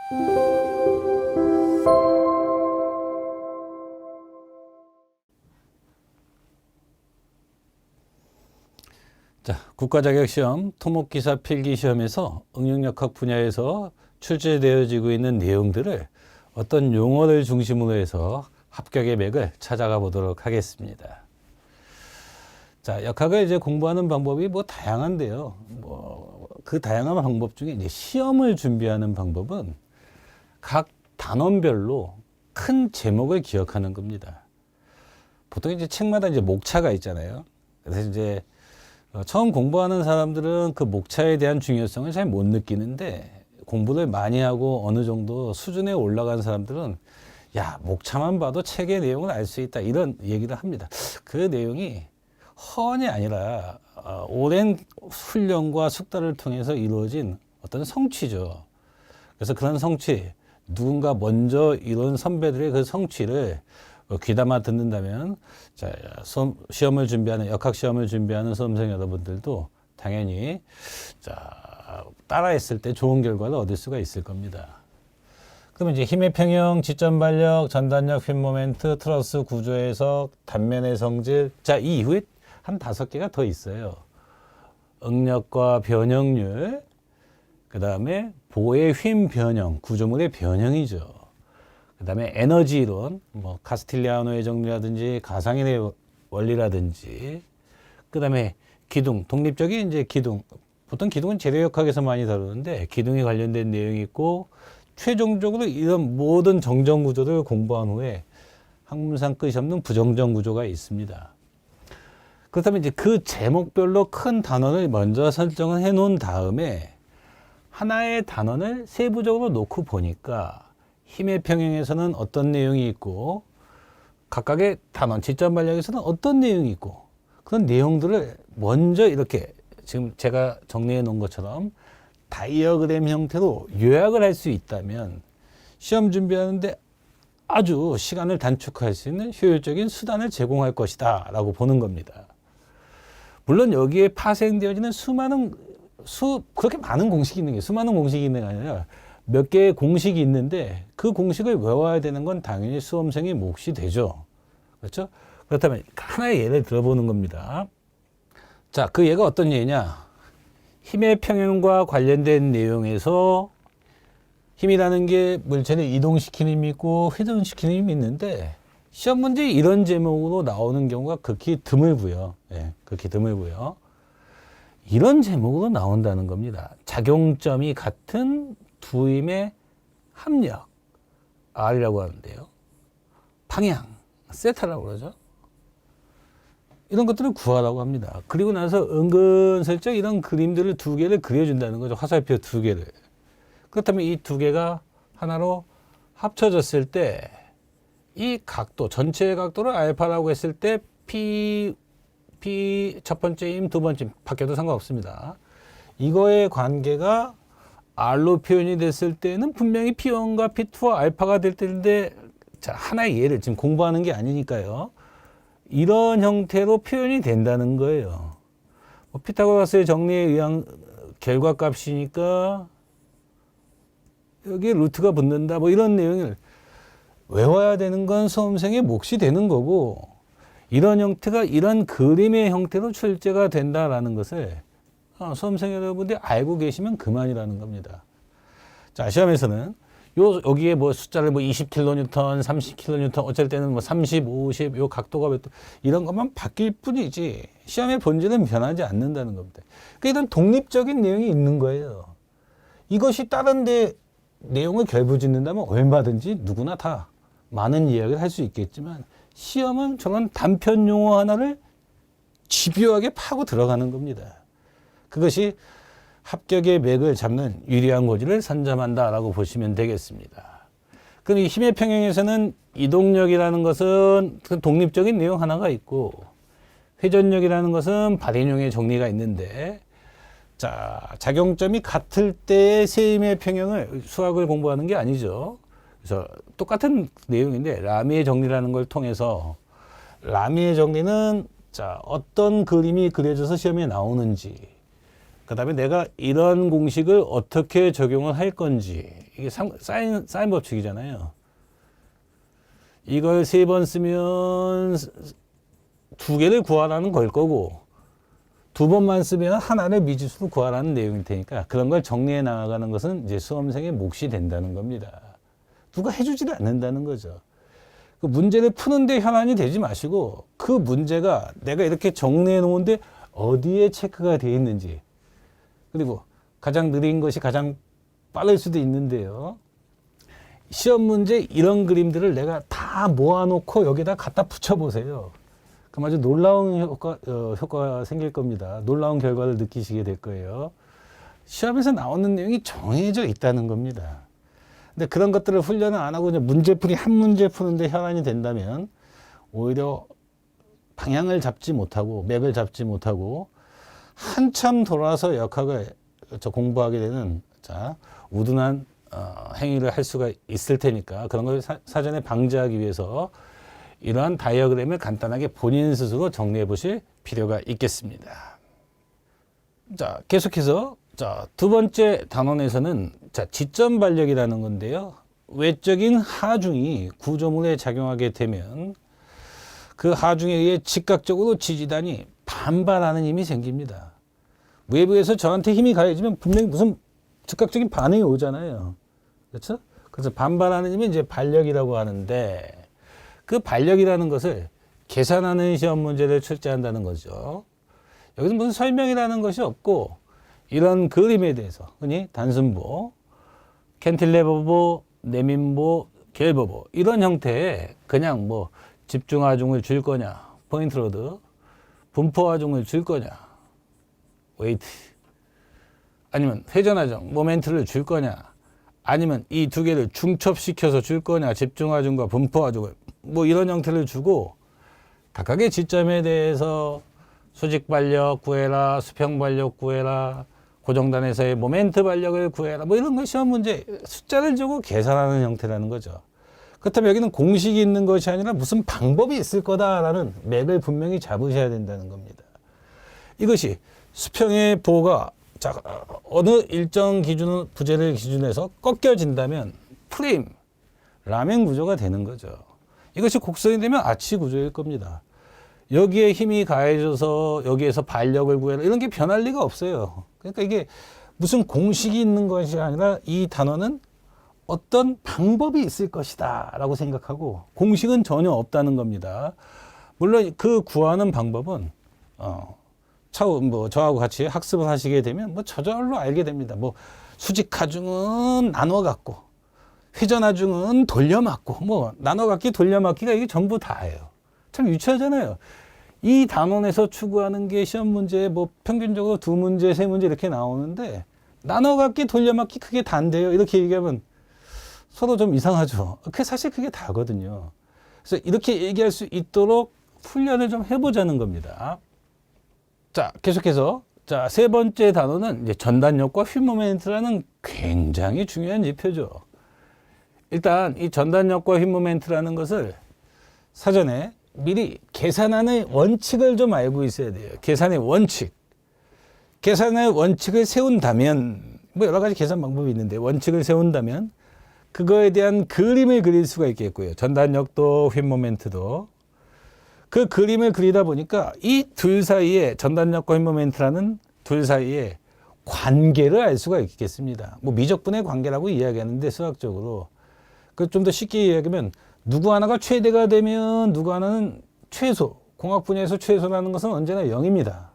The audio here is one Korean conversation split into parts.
자, 국가자격시험 토목기사 필기시험에서 응용역학 분야에서 출제되어지고 있는 내용들을 어떤 용어를 중심으로 해서 합격의 맥을 찾아가 보도록 하겠습니다. 자, 역학을 이제 공부하는 방법이 다양한데요. 그 다양한 방법 중에 이제 시험을 준비하는 방법은 각 단원별로 큰 제목을 기억하는 겁니다. 보통 이제 책마다 이제 목차가 있잖아요. 그래서 이제 처음 공부하는 사람들은 그 목차에 대한 중요성을 잘 못 느끼는데, 공부를 많이 하고 어느 정도 수준에 올라간 사람들은 야, 목차만 봐도 책의 내용을 알 수 있다, 이런 얘기를 합니다. 그 내용이 허언이 아니라 오랜 훈련과 숙달을 통해서 이루어진 어떤 성취죠. 그래서 그런 성취, 누군가 먼저 이룬 선배들의 그 성취를 귀담아 듣는다면, 자, 시험을 준비하는, 역학시험을 준비하는 수험생 여러분들도 당연히 따라했을 때 좋은 결과를 얻을 수가 있을 겁니다. 그러면 이제 힘의 평형, 지점 발력, 전단력, 휨 모멘트, 트러스 구조 해석, 단면의 성질. 자, 이 이후에 한 5개가 더 있어요. 응력과 변형률, 그 다음에 보의 휨 변형, 구조물의 변형이죠. 그 다음에 에너지 이론, 카스틸리아노의 정리라든지 가상인의 원리라든지, 그 다음에 기둥, 독립적인 이제 기둥, 보통 기둥은 재료역학에서 많이 다루는데 기둥에 관련된 내용이 있고, 최종적으로 이런 모든 정정 구조를 공부한 후에 학문상 끝이 없는 부정정 구조가 있습니다. 그렇다면 이제 그 제목별로 큰 단원을 먼저 설정을 해 놓은 다음에 하나의 단원을 세부적으로 놓고 보니까 힘의 평형에서는 어떤 내용이 있고, 각각의 단원, 지점 발력에서는 어떤 내용이 있고, 그런 내용들을 먼저 이렇게 지금 제가 정리해 놓은 것처럼 다이어그램 형태로 요약을 할 수 있다면 시험 준비하는데 아주 시간을 단축할 수 있는 효율적인 수단을 제공할 것이다 라고 보는 겁니다. 물론 여기에 파생되어지는 그렇게 많은 공식이 있는 게, 수많은 공식이 있는 게 아니라 몇 개의 공식이 있는데 그 공식을 외워야 되는 건 당연히 수험생의 몫이 되죠. 그렇죠? 그렇다면 하나의 예를 들어보는 겁니다. 자, 그 예가 어떤 예냐? 힘의 평형과 관련된 내용에서 힘이라는 게 물체를 이동시키는 힘이 있고 회전시키는 힘이 있는데, 시험 문제 이런 제목으로 나오는 경우가 극히 드물고요. 예, 극히 드물고요. 이런 제목으로 나온다는 겁니다. 작용점이 같은 두 힘의 합력, R이라고 하는데요. 방향, 세타라고 그러죠. 이런 것들을 구하라고 합니다. 그리고 나서 은근슬쩍 이런 그림들을 2개를 그려준다는 거죠. 화살표 2개를. 그렇다면 이 2개가 하나로 합쳐졌을 때 이 각도, 전체의 각도를 알파라고 했을 때 P 첫 번째 힘, 두 번째 힘 바뀌어도 상관없습니다. 이거의 관계가 R로 표현이 됐을 때는 분명히 P1과 P2와 알파가 될 텐데, 자, 하나의 예를 지금 공부하는 게 아니니까요. 이런 형태로 표현이 된다는 거예요. 피타고라스의 정리에 의한 결과값이니까 여기에 루트가 붙는다, 이런 내용을 외워야 되는 건 수험생의 몫이 되는 거고, 이런 형태가 이런 그림의 형태로 출제가 된다라는 것을 수험생 여러분들이 알고 계시면 그만이라는 겁니다. 자, 시험에서는 여기에 숫자를 20kN, 30kN, 어쩔 때는 30, 50, 요 각도가 이런 것만 바뀔 뿐이지 시험의 본질은 변하지 않는다는 겁니다. 그러니까 이런 독립적인 내용이 있는 거예요. 이것이 다른 데 내용을 결부짓는다면 얼마든지 누구나 다 많은 이야기를 할 수 있겠지만, 시험은 저런 단편 용어 하나를 집요하게 파고 들어가는 겁니다. 그것이 합격의 맥을 잡는 유리한 고지를 선점한다라고 보시면 되겠습니다. 그럼 이 힘의 평형에서는 이동력이라는 것은 그 독립적인 내용 하나가 있고, 회전력이라는 것은 발인용의 정리가 있는데, 자, 작용점이 같을 때의 세 힘의 평형을 수학을 공부하는 게 아니죠. 그래서 똑같은 내용인데 라미의 정리라는 걸 통해서, 라미의 정리는 자, 어떤 그림이 그려져서 시험에 나오는지, 그 다음에 내가 이런 공식을 어떻게 적용을 할 건지, 이게 사인 법칙이잖아요. 이걸 3번 쓰면 2개를 구하라는 걸 거고 2번만 쓰면 하나를 미지수로 구하라는 내용일 테니까 그런 걸 정리해 나가는 것은 이제 수험생의 몫이 된다는 겁니다. 누가 해주지를 않는다는 거죠. 그 문제를 푸는데 현안이 되지 마시고 그 문제가 내가 이렇게 정리해 놓은데 어디에 체크가 되어 있는지, 그리고 가장 느린 것이 가장 빠를 수도 있는데요. 시험 문제 이런 그림들을 내가 다 모아놓고 여기다 갖다 붙여보세요. 그럼 아주 놀라운 효과가 생길 겁니다. 놀라운 결과를 느끼시게 될 거예요. 시험에서 나오는 내용이 정해져 있다는 겁니다. 근데 그런 것들을 훈련을 안 하고 문제풀이 한 문제 푸는데 현안이 된다면 오히려 방향을 잡지 못하고 맥을 잡지 못하고 한참 돌아서 역학을 공부하게 되는 우둔한 행위를 할 수가 있을 테니까 그런 걸 사전에 방지하기 위해서 이러한 다이어그램을 간단하게 본인 스스로 정리해 보실 필요가 있겠습니다. 자, 계속해서 두 번째 단원에서는 지점 반력이라는 건데요. 외적인 하중이 구조물에 작용하게 되면 그 하중에 의해 즉각적으로 지지단이 반발하는 힘이 생깁니다. 외부에서 저한테 힘이 가해지면 분명히 무슨 즉각적인 반응이 오잖아요. 그렇죠? 그래서 반발하는 힘이 이제 반력이라고 하는데 그 반력이라는 것을 계산하는 시험 문제를 출제한다는 거죠. 여기서 무슨 설명이라는 것이 없고 이런 그림에 대해서 흔히 단순보, 캔틸레버보, 내민보, 갤버보 이런 형태의 그냥 뭐 집중하중을 줄 거냐, 포인트로드, 분포하중을 줄 거냐, 웨이트, 아니면 회전하중, 모멘트를 줄 거냐, 아니면 이 두 개를 중첩시켜서 줄 거냐, 집중하중과 분포하중을 뭐 이런 형태를 주고 각각의 지점에 대해서 수직 반력 구해라, 수평 반력 구해라, 고정단에서의 모멘트 반력을 구해라, 뭐 이런 거 시험 문제 숫자를 주고 계산하는 형태라는 거죠. 그렇다면 여기는 공식이 있는 것이 아니라 무슨 방법이 있을 거다라는 맥을 분명히 잡으셔야 된다는 겁니다. 이것이 수평의 보가 어느 일정 기준, 부재를 기준해서 꺾여진다면 프레임, 라멘 구조가 되는 거죠. 이것이 곡선이 되면 아치 구조일 겁니다. 여기에 힘이 가해져서 여기에서 반력을 구해라 이런 게 변할 리가 없어요. 그러니까 이게 무슨 공식이 있는 것이 아니라 이 단어는 어떤 방법이 있을 것이다 라고 생각하고 공식은 전혀 없다는 겁니다. 물론 그 구하는 방법은 차후 뭐 저하고 같이 학습을 하시게 되면 뭐 저절로 알게 됩니다. 뭐 수직하중은 나눠 갖고 회전하중은 돌려막고 뭐 나눠갖기 돌려막기가 이게 전부 다예요. 참 유치하잖아요. 이 단원에서 추구하는 게 시험 문제에 뭐 평균적으로 2문제, 3문제 이렇게 나오는데 나눠갖기 돌려막기 그게 다인데요. 이렇게 얘기하면 서로 좀 이상하죠. 사실 그게 다거든요. 그래서 이렇게 얘기할 수 있도록 훈련을 좀 해보자는 겁니다. 자, 계속해서 세 번째 단어는 이제 전단력과 휠 모멘트라는 굉장히 중요한 지표죠. 일단 이 전단력과 휠 모멘트라는 것을 사전에 미리 계산하는 원칙을 좀 알고 있어야 돼요. 계산의 원칙. 계산의 원칙을 세운다면 뭐 여러 가지 계산 방법이 있는데 원칙을 세운다면 그거에 대한 그림을 그릴 수가 있겠고요. 전단력도 휠 모멘트도. 그 그림을 그리다 보니까 이 둘 사이에 전단력과 휠 모멘트라는 둘 사이에 관계를 알 수가 있겠습니다. 뭐 미적분의 관계라고 이야기하는데 수학적으로 그 좀 더 쉽게 이야기하면 누구 하나가 최대가 되면 누구 하나는 최소, 공학 분야에서 최소라는 것은 언제나 0입니다.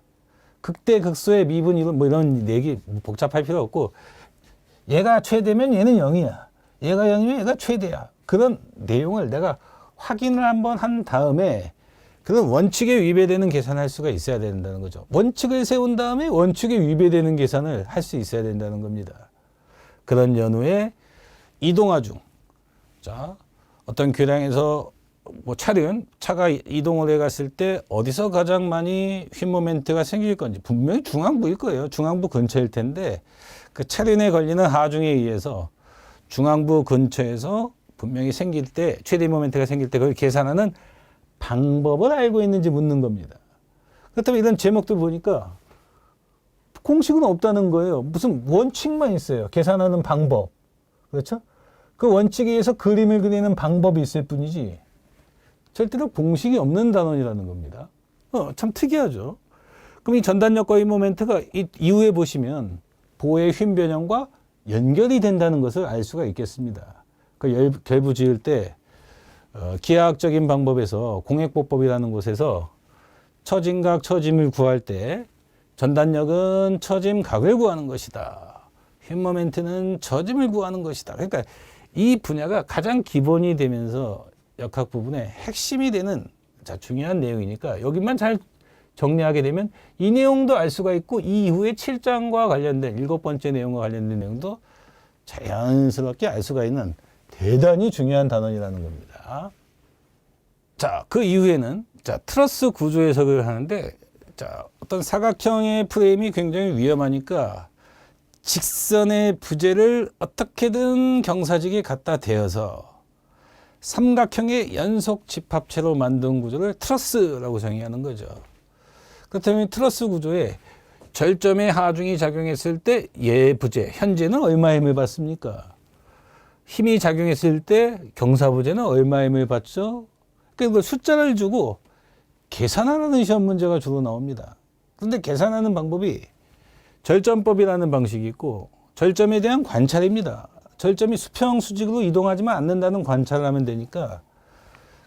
극대 극소의 미분 이런 뭐 이런 얘기 복잡할 필요 없고 얘가 최대면 얘는 0이야. 얘가 0이면 얘가 최대야. 그런 내용을 내가 확인을 한번 한 다음에 그런 원칙에 위배되는 계산을 할 수가 있어야 된다는 거죠. 원칙을 세운 다음에 원칙에 위배되는 계산을 할 수 있어야 된다는 겁니다. 그런 연후에 이동하중. 자, 어떤 교량에서 뭐 차가 이동을 해갔을 때 어디서 가장 많이 휠 모멘트가 생길 건지 분명히 중앙부일 거예요. 중앙부 근처일 텐데 그 차륜에 걸리는 하중에 의해서 중앙부 근처에서 분명히 생길 때 최대 모멘트가 생길 때 그걸 계산하는 방법을 알고 있는지 묻는 겁니다. 그렇다면 이런 제목들 보니까 공식은 없다는 거예요. 무슨 원칙만 있어요. 계산하는 방법. 그렇죠? 그 원칙에 의해서 그림을 그리는 방법이 있을 뿐이지 절대로 공식이 없는 단원이라는 겁니다. 참 특이하죠. 그럼 이 전단력과 이 모멘트가 이후에 보시면 보의 휨 변형과 연결이 된다는 것을 알 수가 있겠습니다. 그 결부 지을 때 기하학적인 방법에서 공액보법이라는 곳에서 처짐각, 처짐을 구할 때 전단력은 처짐각을 구하는 것이다. 휨 모멘트는 처짐을 구하는 것이다. 그러니까 이 분야가 가장 기본이 되면서 역학 부분의 핵심이 되는 중요한 내용이니까 여기만 잘 정리하게 되면 이 내용도 알 수가 있고 이 이후에 7장과 관련된 7번째 내용과 관련된 내용도 자연스럽게 알 수가 있는 대단히 중요한 단원이라는 겁니다. 자, 그 이후에는 트러스 구조 해석을 하는데 어떤 사각형의 프레임이 굉장히 위험하니까 직선의 부재를 어떻게든 경사지게 갖다 대어서 삼각형의 연속 집합체로 만든 구조를 트러스라고 정의하는 거죠. 그렇다면 트러스 구조에 절점의 하중이 작용했을 때 얘 부재, 현재는 얼마의 힘을 받습니까? 힘이 작용했을 때 경사부재는 얼마의 힘을 받죠? 그러니까 숫자를 주고 계산하라는 시험 문제가 주로 나옵니다. 그런데 계산하는 방법이 절점법이라는 방식이 있고 절점에 대한 관찰입니다. 절점이 수평 수직으로 이동하지만 않는다는 관찰을 하면 되니까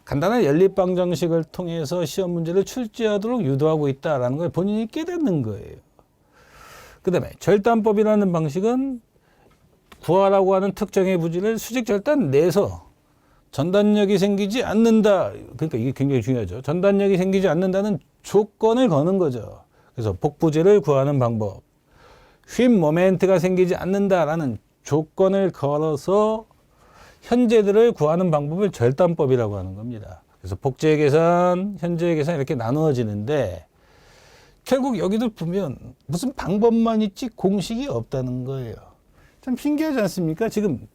간단한 연립방정식을 통해서 시험 문제를 출제하도록 유도하고 있다는 걸 본인이 깨닫는 거예요. 그 다음에 절단법이라는 방식은 구하라고 하는 특정의 부지를 수직 절단 내에서 전단력이 생기지 않는다. 그러니까 이게 굉장히 중요하죠. 전단력이 생기지 않는다는 조건을 거는 거죠. 그래서 복부재를 구하는 방법. 휨 모멘트가 생기지 않는다라는 조건을 걸어서 현재들을 구하는 방법을 절단법이라고 하는 겁니다. 그래서 복제 계산, 현재 계산 이렇게 나누어지는데 결국 여기도 보면 무슨 방법만 있지 공식이 없다는 거예요. 참 신기하지 않습니까? 지금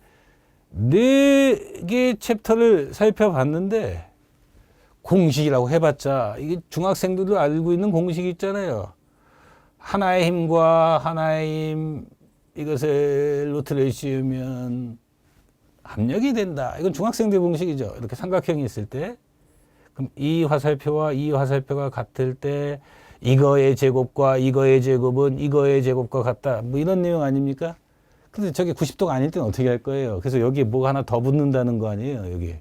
4개의 챕터를 살펴봤는데 공식이라고 해봤자 이게 중학생들도 알고 있는 공식이 있잖아요. 하나의 힘과 하나의 힘 이것을 루트를 씌우면 합력이 된다. 이건 중학생들 공식이죠. 이렇게 삼각형이 있을 때 그럼 이 화살표와 이 화살표가 같을 때 이거의 제곱과 이거의 제곱은 이거의 제곱과 같다. 뭐 이런 내용 아닙니까? 근데 저게 90도가 아닐 때는 어떻게 할 거예요? 그래서 여기 뭐가 하나 더 붙는다는 거 아니에요? 여기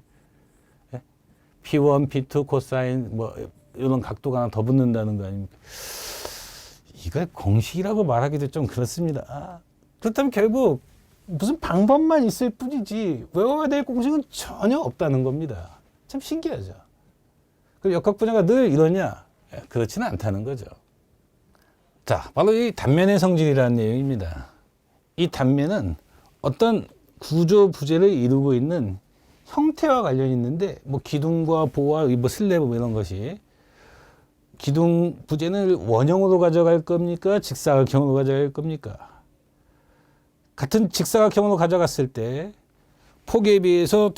P1, P2 코사인 뭐 이런 각도가 하나 더 붙는다는 거 아닙니까? 이걸 공식이라고 말하기도 좀 그렇습니다. 그렇다면 결국 무슨 방법만 있을 뿐이지 외워야 될 공식은 전혀 없다는 겁니다. 참 신기하죠. 그럼 역학 분야가 늘 이러냐? 그렇지는 않다는 거죠. 자, 바로 이 단면의 성질이라는 내용입니다. 이 단면은 어떤 구조 부재를 이루고 있는 형태와 관련이 있는데 뭐 기둥과 보와 뭐 슬래브 이런 것이 기둥 부재는 원형으로 가져갈 겁니까? 직사각형으로 가져갈 겁니까? 같은 직사각형으로 가져갔을 때 폭에 비해서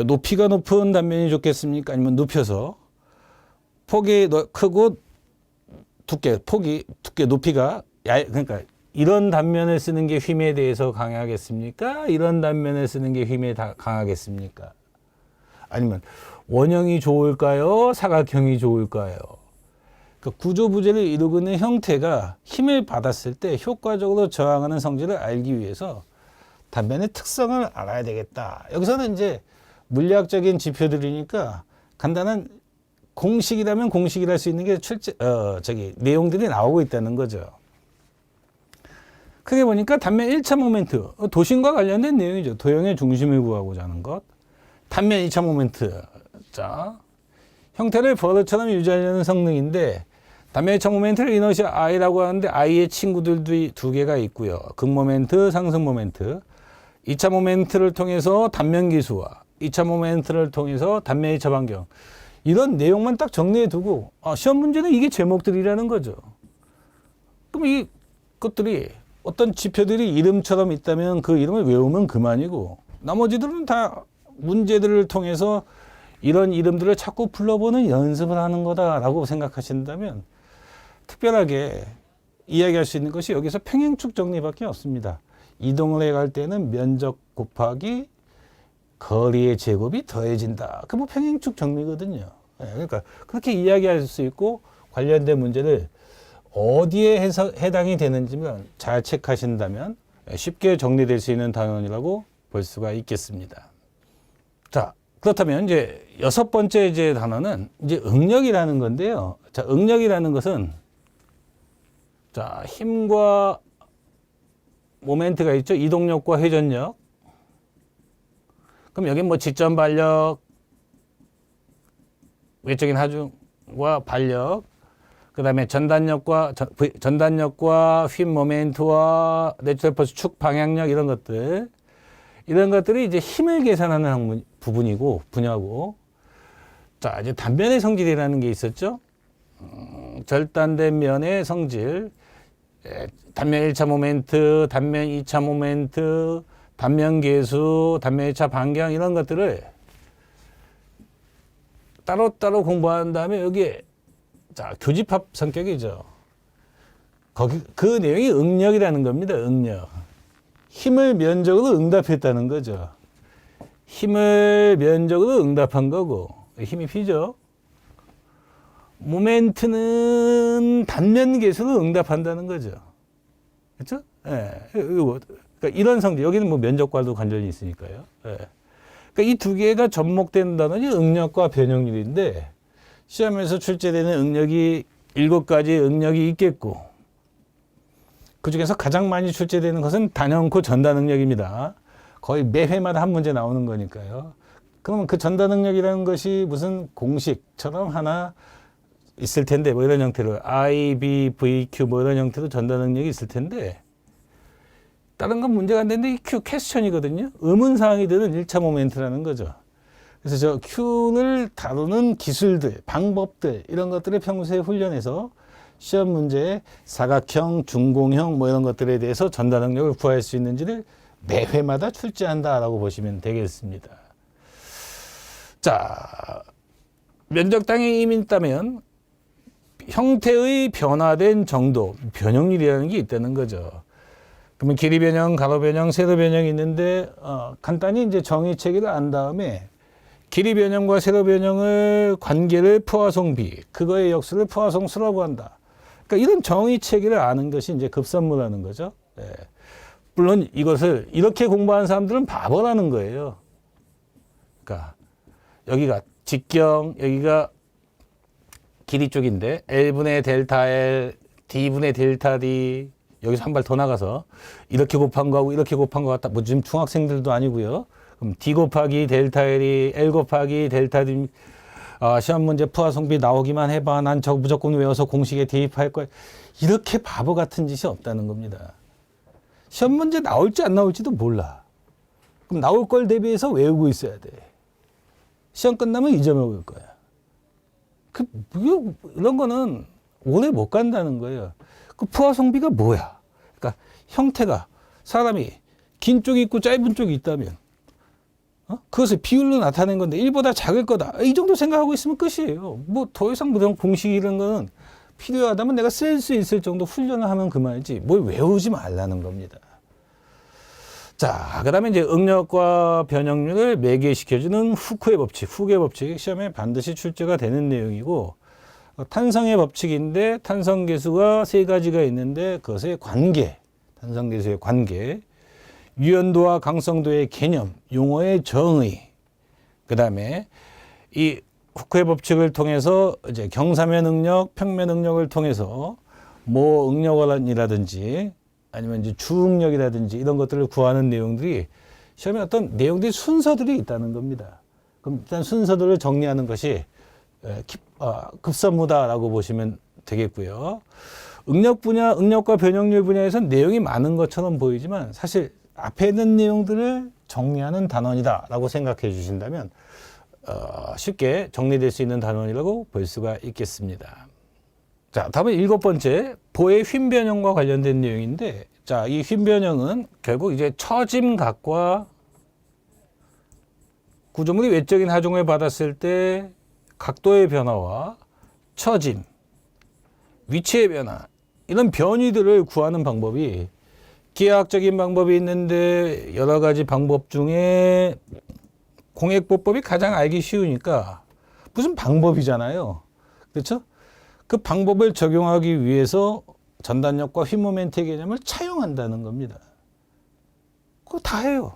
높이가 높은 단면이 좋겠습니까? 아니면 눕혀서 폭이 크고 폭이 두께 높이가 그러니까 이런 단면을 쓰는 게 휨에 대해서 강하겠습니까? 이런 단면을 쓰는 게 휨에 강하겠습니까? 아니면 원형이 좋을까요? 사각형이 좋을까요? 그러니까 구조 부재를 이루고 있는 형태가 힘을 받았을 때 효과적으로 저항하는 성질을 알기 위해서 단면의 특성을 알아야 되겠다. 여기서는 이제 물리학적인 지표들이니까 간단한 공식이라면 공식이라 할 수 있는 게 내용들이 나오고 있다는 거죠. 크게 보니까 단면 1차 모멘트, 도심과 관련된 내용이죠. 도형의 중심을 구하고자 하는 것. 단면 2차 모멘트. 자, 형태를 버릇처럼 유지하려는 성능인데 단면 2차 모멘트를 이너시아 I라고 하는데 I의 친구들도 두 개가 있고요. 극모멘트, 상승모멘트. 2차 모멘트를 통해서 단면 기수와 2차 모멘트를 통해서 단면 2차 반경. 이런 내용만 딱 정리해 두고 시험 문제는 이게 제목들이라는 거죠. 그럼 이 것들이 어떤 지표들이 이름처럼 있다면 그 이름을 외우면 그만이고 나머지들은 다 문제들을 통해서 이런 이름들을 자꾸 불러보는 연습을 하는 거다라고 생각하신다면 특별하게 이야기할 수 있는 것이 여기서 평행축 정리밖에 없습니다. 이동을 해갈 때는 면적 곱하기 거리의 제곱이 더해진다. 그 뭐 평행축 정리거든요. 그러니까 그렇게 이야기할 수 있고 관련된 문제를 어디에 해당이 되는지만 잘 체크하신다면 쉽게 정리될 수 있는 단원이라고 볼 수가 있겠습니다. 자, 그렇다면 이제 6번째 이제 단어는 이제 응력이라는 건데요. 자, 응력이라는 것은 자, 힘과 모멘트가 있죠. 이동력과 회전력. 그럼 여기 뭐 지점 발력, 외적인 하중과 발력, 그 다음에 전단력과 휨 모멘트와 내추럴 포스 축 방향력 이런 것들이 이제 힘을 계산하는 부분이고 분야고. 자, 이제 단면의 성질이라는 게 있었죠. 절단된 면의 성질, 단면 1차 모멘트, 단면 2차 모멘트, 단면 계수, 단면 1차 반경 이런 것들을 따로따로 공부한 다음에 여기에 자, 교집합 성격이죠. 그 내용이 응력이라는 겁니다. 응력. 힘을 면적으로 응답했다는 거죠. 힘을 면적으로 응답한 거고 힘이 P죠. 모멘트는 단면 계수로 응답한다는 거죠. 그렇죠? 예. 그러니까 이런 성질, 여기는 뭐 면적과도 관련이 있으니까요. 예. 그러니까 이 두 개가 접목된 단원이 응력과 변형률인데 시험에서 출제되는 응력이 7가지 응력이 있겠고 그 중에서 가장 많이 출제되는 것은 단연코 전단 응력입니다. 거의 매 회마다 한 문제 나오는 거니까요. 그러면 그 전단 응력이라는 것이 무슨 공식처럼 하나 있을 텐데 뭐 이런 형태로 I, B, V, Q 뭐 이런 형태로 전단 응력이 있을 텐데 다른 건 문제가 안 되는데 이 Q 퀘스천이거든요. 의문사항이 되는 1차 모멘트라는 거죠. 그래서 저 Q를 다루는 기술들, 방법들 이런 것들을 평소에 훈련해서 시험 문제에 사각형, 중공형 뭐 이런 것들에 대해서 전단 능력을 구할 수 있는지를 매 회마다 출제한다라고 보시면 되겠습니다. 자, 면적당에 이미 있다면 형태의 변화된 정도, 변형률이라는 게 있다는 거죠. 그러면 길이 변형, 가로 변형, 세로 변형이 있는데 간단히 이제 정의 체계를 안 다음에 길이 변형과 세로 변형을 관계를 포화송비, 그거의 역수를 포화송수라고 한다. 그러니까 이런 정의 체계를 아는 것이 이제 급선무라는 거죠. 네. 물론 이것을 이렇게 공부한 사람들은 바보라는 거예요. 그러니까 여기가 직경, 여기가 길이 쪽인데 L분의 델타 L, D분의 델타 D 여기서 한 발 더 나가서 이렇게 곱한 거하고 이렇게 곱한 거 같다. 뭐 지금 중학생들도 아니고요. 그럼 D 곱하기 델타 L이 L 곱하기 델타 D 시험 문제 포화송비 나오기만 해봐. 난 저거 무조건 외워서 공식에 대입할 거야. 이렇게 바보 같은 짓이 없다는 겁니다. 시험 문제 나올지 안 나올지도 몰라. 그럼 나올 걸 대비해서 외우고 있어야 돼. 시험 끝나면 잊어먹을 거야. 이런 거는 오래 못 간다는 거예요. 그 포화송비가 뭐야? 그러니까 형태가 사람이 긴 쪽이 있고 짧은 쪽이 있다면 그것을 비율로 나타낸 건데 1보다 작을 거다. 이 정도 생각하고 있으면 끝이에요. 뭐 더 이상 그런 공식 이런 거는 필요하다면 내가 쓸 수 있을 정도 훈련을 하면 그만이지 뭘 외우지 말라는 겁니다. 자, 그 다음에 이제 응력과 변형률을 매개시켜주는 후크의 법칙. 후크의 법칙 시험에 반드시 출제가 되는 내용이고 탄성의 법칙인데 탄성계수가 3가지가 있는데 그것의 관계, 탄성계수의 관계, 유연도와 강성도의 개념, 용어의 정의, 그 다음에 이 후크의 법칙을 통해서 이제 경사면 응력, 평면 응력을 통해서 모 응력원이라든지 아니면 이제 주응력이라든지 이런 것들을 구하는 내용들이 시험에 어떤 내용들이 순서들이 있다는 겁니다. 그럼 일단 순서들을 정리하는 것이 급선무다라고 보시면 되겠고요. 응력 분야, 응력과 변형률 분야에서는 내용이 많은 것처럼 보이지만 사실 앞에 있는 내용들을 정리하는 단원이다라고 생각해 주신다면 쉽게 정리될 수 있는 단원이라고 볼 수가 있겠습니다. 자, 다음은 7번째 보의 휨 변형과 관련된 내용인데, 자, 이 휨 변형은 결국 이제 처짐각과 구조물이 외적인 하중을 받았을 때 각도의 변화와 처짐, 위치의 변화 이런 변이들을 구하는 방법이 기하학적인 방법이 있는데 여러 가지 방법 중에 공액보법이 가장 알기 쉬우니까 무슨 방법이잖아요. 그렇죠? 그 방법을 적용하기 위해서 전단력과 휘 모멘트의 개념을 차용한다는 겁니다. 그거 다 해요.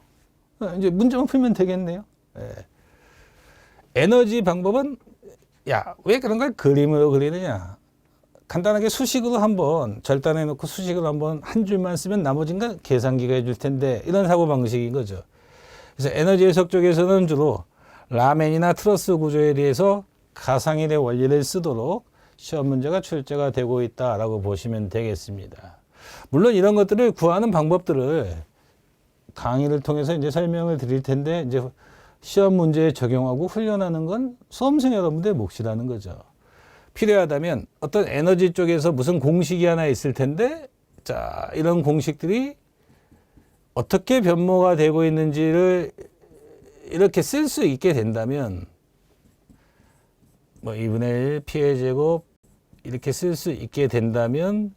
이제 문제만 풀면 되겠네요. 예. 에너지 방법은 야, 왜 그런 걸 그림으로 그리느냐? 간단하게 수식으로 한번 절단해 놓고 수식으로 한번 한 줄만 쓰면 나머지는 건 계산기가 해줄 텐데 이런 사고 방식인 거죠. 그래서 에너지 해석 쪽에서는 주로 라멘이나 트러스 구조에 대해서 가상일의 원리를 쓰도록 시험 문제가 출제가 되고 있다라고 보시면 되겠습니다. 물론 이런 것들을 구하는 방법들을 강의를 통해서 이제 설명을 드릴 텐데 이제 시험 문제에 적용하고 훈련하는 건 수험생 여러분들의 몫이라는 거죠. 필요하다면 어떤 에너지 쪽에서 무슨 공식이 하나 있을 텐데 자, 이런 공식들이 어떻게 변모가 되고 있는지를 이렇게 쓸 수 있게 된다면 뭐 2분의 1 P의 제곱 이렇게 쓸 수 있게 된다면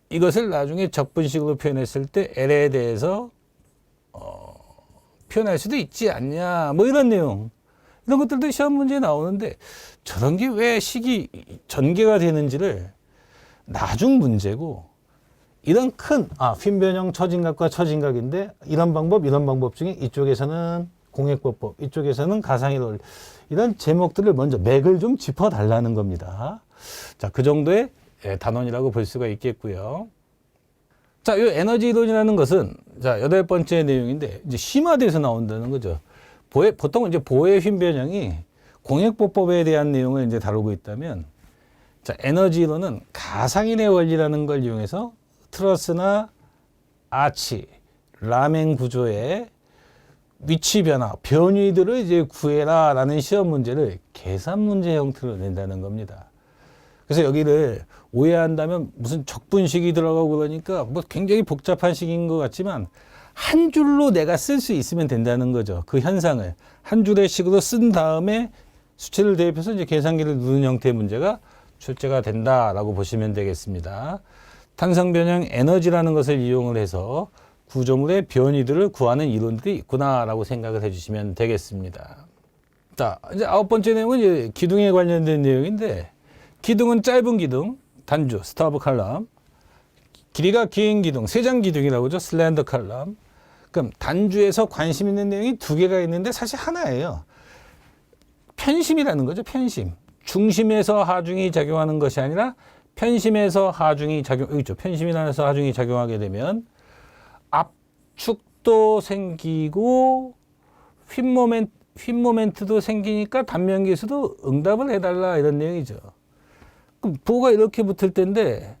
이것을 나중에 적분식으로 표현했을 때 L에 대해서 표현할 수도 있지 않냐 뭐 이런 내용 이런 것들도 시험 문제에 나오는데 저런 게 왜 식이 전개가 되는지를 나중 문제고 이런 큰 휨변형 처진각과 처진각인데 이런 방법 중에 이쪽에서는 공액보법 이쪽에서는 가상의 논리 이런 제목들을 먼저 맥을 좀 짚어달라는 겁니다. 자, 그 정도의 단원이라고 볼 수가 있겠고요. 자, 이 에너지 이론이라는 것은 자, 8번째 내용인데 이제 심화돼서 나온다는 거죠. 보통 이제 보의 휨변형이 공액보법에 대한 내용을 이제 다루고 있다면 자, 에너지 이론은 가상인의 원리라는 걸 이용해서 트러스나 아치, 라멘 구조의 위치 변화, 변위들을 이제 구해라 라는 시험 문제를 계산 문제 형태로 낸다는 겁니다. 그래서 여기를 오해한다면 무슨 적분식이 들어가고 그러니까 뭐 굉장히 복잡한 식인 것 같지만 한 줄로 내가 쓸 수 있으면 된다는 거죠. 그 현상을 한 줄의 식으로 쓴 다음에 수치를 대입해서 이제 계산기를 누르는 형태의 문제가 출제가 된다라고 보시면 되겠습니다. 탄성 변형 에너지라는 것을 이용을 해서 구조물의 변이들을 구하는 이론들이 있구나라고 생각을 해주시면 되겠습니다. 자, 이제 9번째 내용은 이제 기둥에 관련된 내용인데 기둥은 짧은 기둥, 단주, 스타브 칼럼, 길이가 긴 기둥, 세장 기둥이라고 하죠. 슬렌더 칼럼. 그럼 단주에서 관심 있는 내용이 두 개가 있는데 사실 하나예요. 편심이라는 거죠. 편심. 중심에서 하중이 작용하는 것이 아니라 편심에서 하중이 작용, 여기 있죠. 편심이라서 하중이 작용하게 되면 압축도 생기고 휨모멘트도 생기니까 단면계수도 응답을 해달라 이런 내용이죠. 그럼 보가 이렇게 붙을 텐데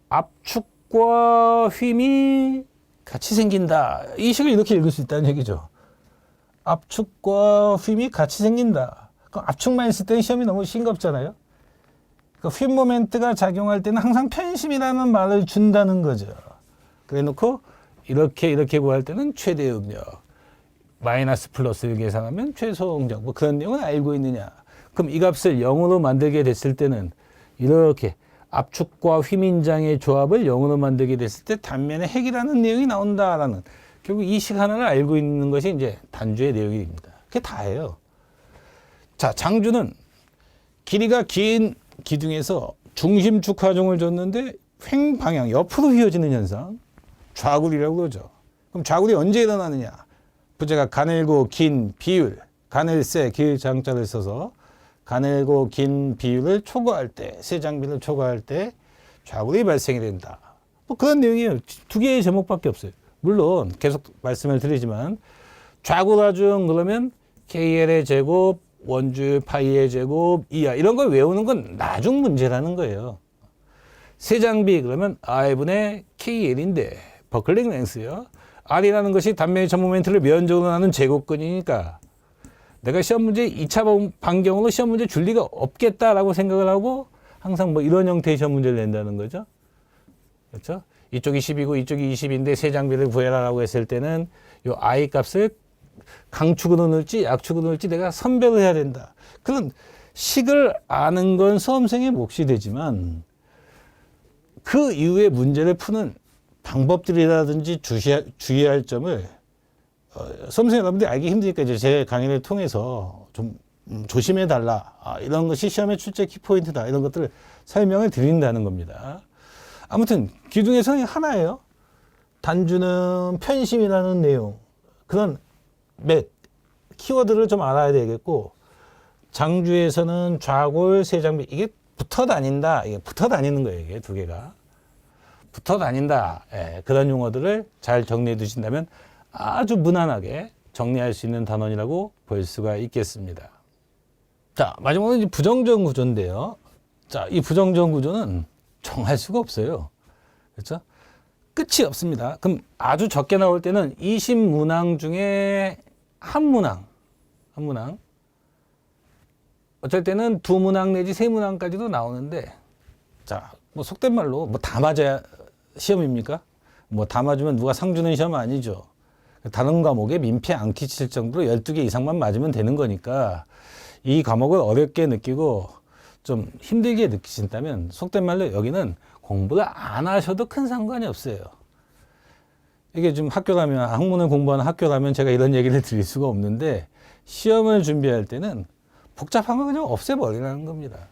압축과 휨이 같이 생긴다. 이 식을 이렇게 읽을 수 있다는 얘기죠. 압축과 휨이 같이 생긴다. 그럼 압축만 있을 때는 시험이 너무 싱겁잖아요. 그러니까 휨 모멘트가 작용할 때는 항상 편심이라는 말을 준다는 거죠. 그래 놓고 이렇게 구할 때는 최대 응력, 마이너스 플러스를 계산하면 최소 응력, 뭐 그런 내용은 알고 있느냐. 그럼 이 값을 0으로 만들게 됐을 때는 이렇게 압축과 휘민장의 조합을 0으로 만들게 됐을 때 단면에 핵이라는 내용이 나온다라는 결국 이 식 하나를 알고 있는 것이 이제 단주의 내용입니다. 그게 다예요. 자, 장주는 길이가 긴 기둥에서 중심축 하중을 줬는데 횡 방향 옆으로 휘어지는 현상 좌굴이라고 그러죠. 그럼 좌굴이 언제 일어나느냐? 부제가 가늘고 긴 비율, 가늘세 길 장자를 써서 가늘고 긴 비율을 초과할 때, 세장비를 초과할 때 좌굴이 발생이 된다. 뭐 그런 내용이에요. 두 개의 제목밖에 없어요. 물론 계속 말씀을 드리지만 좌굴하중 그러면 KL의 제곱, 원주율 파이의 제곱, 이하 이런 걸 외우는 건 나중 문제라는 거예요. 세장비 그러면 R분의 KL인데 버클링 랭스요. R이라는 것이 단면의 전 모멘트를 면적으로 나눈 제곱근이니까 내가 시험 문제 2차 반경으로 시험 문제 줄 리가 없겠다라고 생각을 하고 항상 뭐 이런 형태의 시험 문제를 낸다는 거죠. 그렇죠? 이쪽이 10이고 이쪽이 20인데 세 장비를 구해라라고 했을 때는 이 I 값을 강축으로 넣을지 약축으로 넣을지 내가 선별을 해야 된다. 그런 식을 아는 건 수험생의 몫이 되지만 그 이후에 문제를 푸는 방법들이라든지 주의할 점을 수험생 여러분들이 알기 힘드니까 이제 제 강의를 통해서 좀 조심해 달라. 이런 것이 시험의 출제 키포인트다. 이런 것들을 설명을 드린다는 겁니다. 아무튼 기둥에서는 하나예요. 단주는 편심이라는 내용. 그런 키워드를 좀 알아야 되겠고, 장주에서는 좌골, 세장비. 이게 붙어 다닌다. 이게 붙어 다니는 거예요. 이게 두 개가. 붙어 다닌다. 예, 그런 용어들을 잘 정리해 두신다면 아주 무난하게 정리할 수 있는 단원이라고 볼 수가 있겠습니다. 자, 마지막으로 이제 부정전 구조인데요. 자, 이 부정전 구조는 정할 수가 없어요. 그렇죠? 끝이 없습니다. 그럼 아주 적게 나올 때는 20문항 중에 한 문항. 어쩔 때는 2문항 내지 3문항까지도 나오는데, 자, 뭐 속된 말로 뭐 다 맞아야 시험입니까? 뭐 다 맞으면 누가 상 주는 시험 아니죠. 다른 과목에 민폐 안 끼칠 정도로 12개 이상만 맞으면 되는 거니까 이 과목을 어렵게 느끼고 좀 힘들게 느끼신다면 속된 말로 여기는 공부를 안 하셔도 큰 상관이 없어요. 이게 좀 학교 가면, 학문을 공부하는 학교 가면 제가 이런 얘기를 드릴 수가 없는데, 시험을 준비할 때는 복잡한 거 그냥 없애버리라는 겁니다.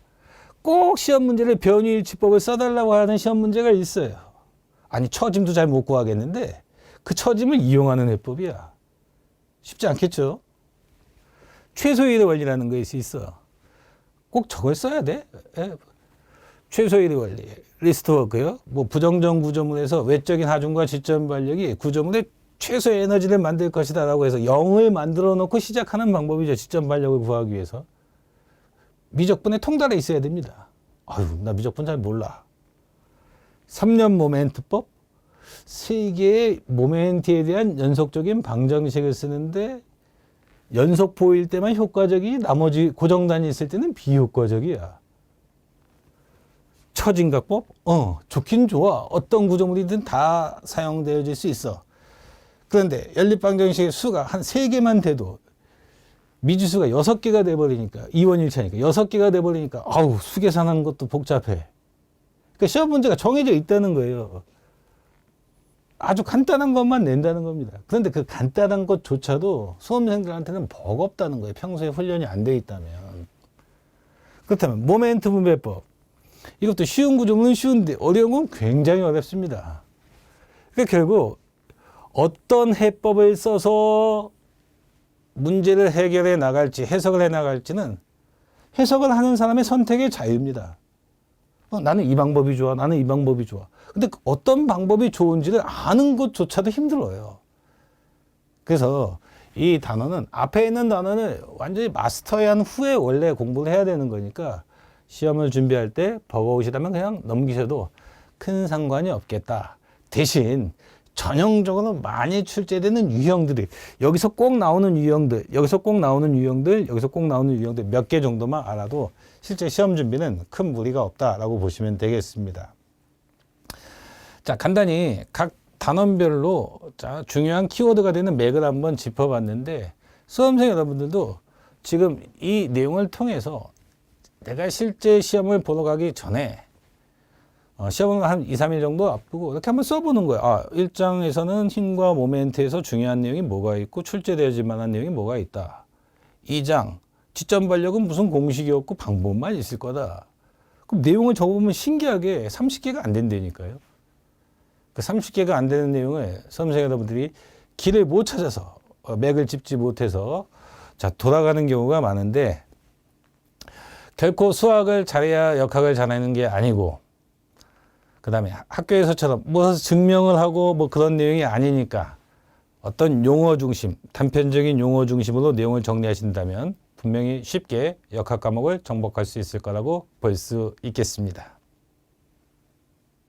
꼭 시험 문제를 변위일치법을 써달라고 하는 시험 문제가 있어요. 아니, 처짐도 잘 못 구하겠는데 그 처짐을 이용하는 해법이야. 쉽지 않겠죠? 최소일의 원리라는 것이 있어. 꼭 저걸 써야 돼? 예. 최소일의 원리, 리스트워크요. 뭐 부정전 구조물에서 외적인 하중과 지점 반력이 구조물의 최소의 에너지를 만들 것이다라고 해서 0을 만들어 놓고 시작하는 방법이죠. 지점 반력을 구하기 위해서. 미적분의 통달에 있어야 됩니다. 아유, 나 미적분 잘 몰라. 3년 모멘트법, 3개의 모멘트에 대한 연속적인 방정식을 쓰는데 연속 보일 때만 효과적이, 나머지 고정단위 있을 때는 비효과적이야. 처진각법? 좋긴 좋아. 어떤 구조물이든 다 사용되어질 수 있어. 그런데 연립방정식의 수가 한 3개만 돼도 미지수가 6개가 돼버리니까, 2원 1차니까 6개가 돼버리니까 아우, 수계산하는 것도 복잡해. 그러니까 시험 문제가 정해져 있다는 거예요. 아주 간단한 것만 낸다는 겁니다. 그런데 그 간단한 것조차도 수험생들한테는 버겁다는 거예요. 평소에 훈련이 안 돼 있다면. 그렇다면 모멘트 분배법. 이것도 쉬운 구조물은 쉬운데 어려운 건 굉장히 어렵습니다. 그러니까 결국 어떤 해법을 써서 문제를 해결해 나갈지, 해석을 해 나갈지는 해석을 하는 사람의 선택의 자유입니다. 나는 이 방법이 좋아, 나는 이 방법이 좋아. 근데 어떤 방법이 좋은지를 아는 것조차도 힘들어요. 그래서 이 단어는, 앞에 있는 단어는 완전히 마스터한 후에 원래 공부를 해야 되는 거니까 시험을 준비할 때 버거우시다면 그냥 넘기셔도 큰 상관이 없겠다. 대신 전형적으로 많이 출제되는 유형들이, 여기서 꼭 나오는 유형들, 여기서 꼭 나오는 유형들, 여기서 꼭 나오는 유형들 몇 개 정도만 알아도 실제 시험 준비는 큰 무리가 없다라고 보시면 되겠습니다. 자, 간단히 각 단원별로 자, 중요한 키워드가 되는 맥을 한번 짚어봤는데, 수험생 여러분들도 지금 이 내용을 통해서 내가 실제 시험을 보러 가기 전에 시험을 한 2, 3일 정도 앞두고 이렇게 한번 써보는 거예요. 1장에서는 힘과 모멘트에서 중요한 내용이 뭐가 있고 출제되어질 만한 내용이 뭐가 있다. 2장, 지점 반력은 무슨 공식이 없고 방법만 있을 거다. 그럼 내용을 적어보면 신기하게 30개가 안 된다니까요. 그 30개가 안 되는 내용을 수험생 여러분들이 길을 못 찾아서, 맥을 짚지 못해서 자, 돌아가는 경우가 많은데, 결코 수학을 잘해야 역학을 잘하는 게 아니고, 그 다음에 학교에서처럼 무엇을 증명을 하고 뭐 그런 내용이 아니니까 어떤 용어 중심, 단편적인 용어 중심으로 내용을 정리하신다면 분명히 쉽게 역학 과목을 정복할 수 있을 거라고 볼 수 있겠습니다.